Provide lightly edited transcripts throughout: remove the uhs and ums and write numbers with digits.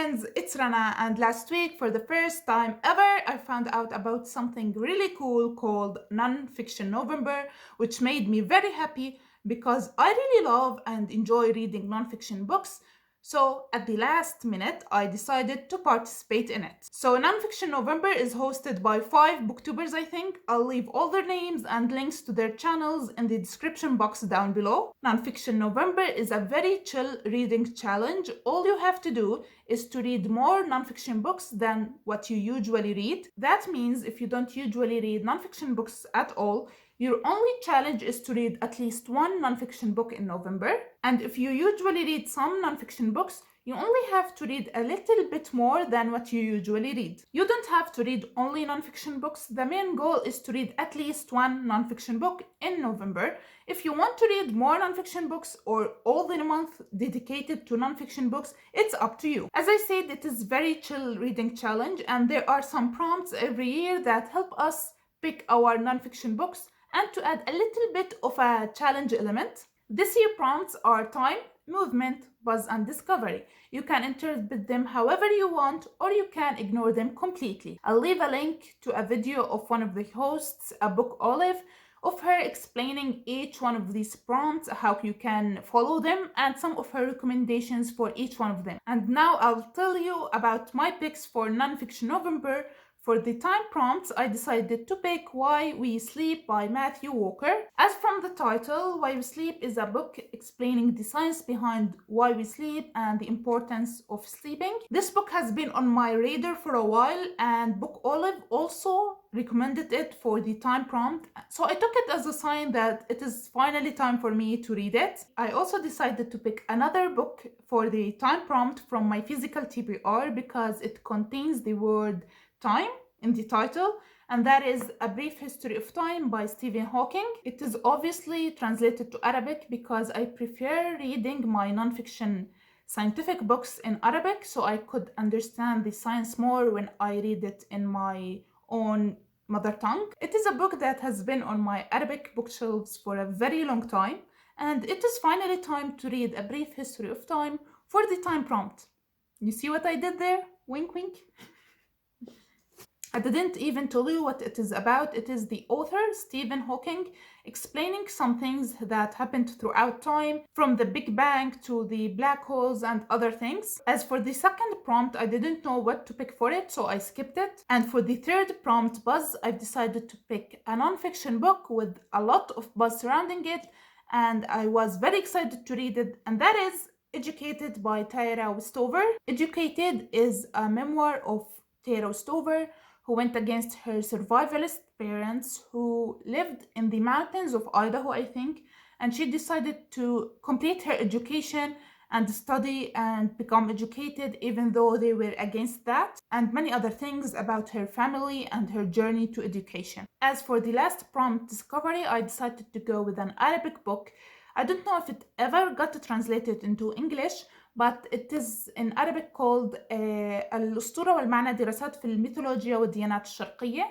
friends, it's Rana, and last week for the first time ever I found out about something really cool called Non-Fiction November, which made me very happy because I really love and enjoy reading non-fiction books. So at the last minute I decided to participate in it. So Non-Fiction November is hosted by 5 booktubers, I think. I'll leave all their names and links to their channels in the description box down below. Non-Fiction November is a very chill reading challenge. All you have to do is to read more non-fiction books than what you usually read. That means if you don't usually read non-fiction books at all, your only challenge is to read at least one non-fiction book in November. And if you usually read some non-fiction books, you only have to read a little bit more than what you usually read. You don't have to read only non-fiction books. The main goal is to read at least one non-fiction book in November. If you want to read more non-fiction books or all the month dedicated to non-fiction books, it's up to you. As I said, it is very chill reading challenge, and there are some prompts every year that help us pick our non-fiction books and to add a little bit of a challenge element. This year prompts are time, movement, buzz, and discovery. You can interpret them however you want, or you can ignore them completely. I'll leave a link to a video of one of the hosts, a book Olive, of her explaining each one of these prompts, how you can follow them, and some of her recommendations for each one of them. And now I'll tell you about my picks for Non-Fiction November. For the time prompts, I decided to pick Why We Sleep by Matthew Walker. As from the title, Why We Sleep is a book explaining the science behind why we sleep and the importance of sleeping. This book has been on my radar for a while, and Book Olive also recommended it for the time prompt. So I took it as a sign that it is finally time for me to read it. I also decided to pick another book for the time prompt from my physical TBR because it contains the word time in the title, and that is A Brief History of Time by Stephen Hawking. It is obviously translated to Arabic because I prefer reading my non-fiction scientific books in Arabic, so I could understand the science more when I read it in my own mother tongue. It is a book that has been on my Arabic bookshelves for a very long time, and it is finally time to read A Brief History of Time for the time prompt. You see what I did there? Wink, wink. I didn't even tell you what it is about. It is the author, Stephen Hawking, explaining some things that happened throughout time, from the Big Bang to the black holes and other things. As for the second prompt, I didn't know what to pick for it, so I skipped it. And for the third prompt, Buzz, I've decided to pick a non-fiction book with a lot of buzz surrounding it, and I was very excited to read it, and that is Educated by Tara Westover. Educated is a memoir of Tara Westover, who went against her survivalist parents who lived in the mountains of Idaho, I think, and she decided to complete her education and study and become educated even though they were against that, and many other things about her family and her journey to education. As for the last prompt, Discovery, I decided to go with an Arabic book. I don't know if it ever got translated into English, but it is in Arabic called الأسطورة والمعنى دراسات في الميثولوجيا والديانات الشرقية.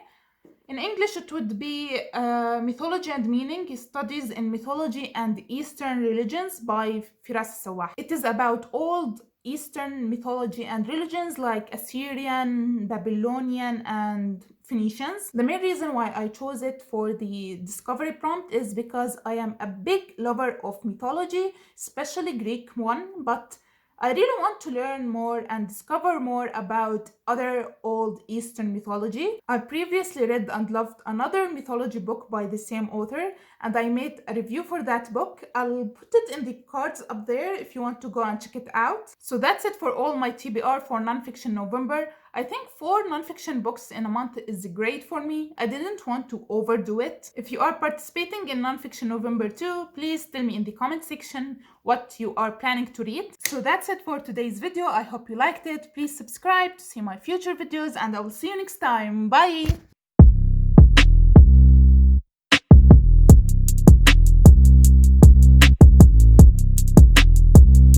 In English it would be Mythology and Meaning, Studies in Mythology and Eastern Religions by Firas Sawah. It is about old Eastern mythology and religions like Assyrian, Babylonian, and Phoenicians. The main reason why I chose it for the discovery prompt is because I am a big lover of mythology, especially Greek one, but I really want to learn more and discover more about other old Eastern mythology. I previously read and loved another mythology book by the same author, and I made a review for that book. I'll put it in the cards up there if you want to go and check it out. So that's it for all my TBR for Non-Fiction November. I think 4 non-fiction books in a month is great for me. I didn't want to overdo it. If you are participating in Non-Fiction November too, please tell me in the comment section what you are planning to read. So that's it for today's video. I hope you liked it. Please subscribe to see my future videos, and I will see you next time. Bye!